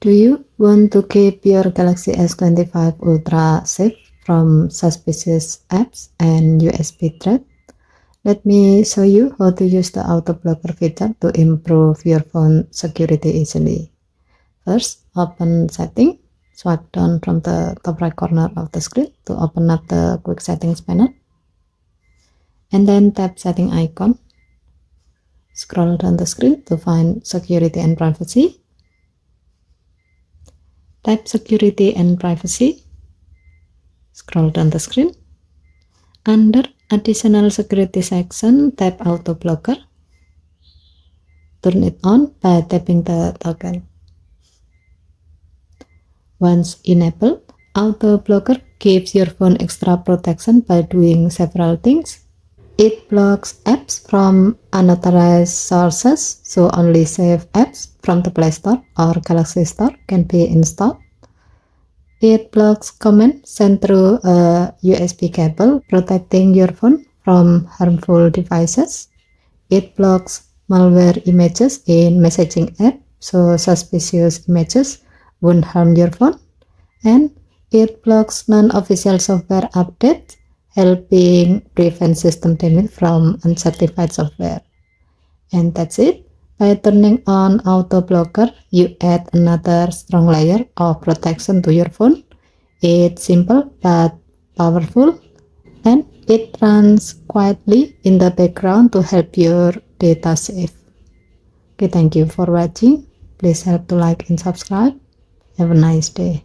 Do you want to keep your Galaxy S25 Ultra safe from suspicious apps and USB threat? Let me show you how to use the auto blocker feature to improve your phone security easily. First, open setting. Swipe down from the top right corner of the screen to open up the quick settings panel. And then tap setting icon. Scroll down the screen to find security and privacy. Type security and privacy. Scroll down the screen. Under additional security section, tap auto blocker. Turn it on by tapping the toggle. Once enabled, auto blocker gives your phone extra protection by doing several things. It blocks apps from unauthorized sources, so only safe apps from the Play Store or Galaxy Store can be installed. It blocks comments sent through a USB cable, protecting your phone from harmful devices. It blocks malware images in messaging app, so suspicious images won't harm your phone. And it blocks non-official software updates, helping prevent system damage from uncertified software. And that's it. By turning on auto blocker, you add another strong layer of protection to your phone. It's simple but powerful, and it runs quietly in the background to help your data safe. Okay, thank you for watching. Please help to like and subscribe. Have a nice day.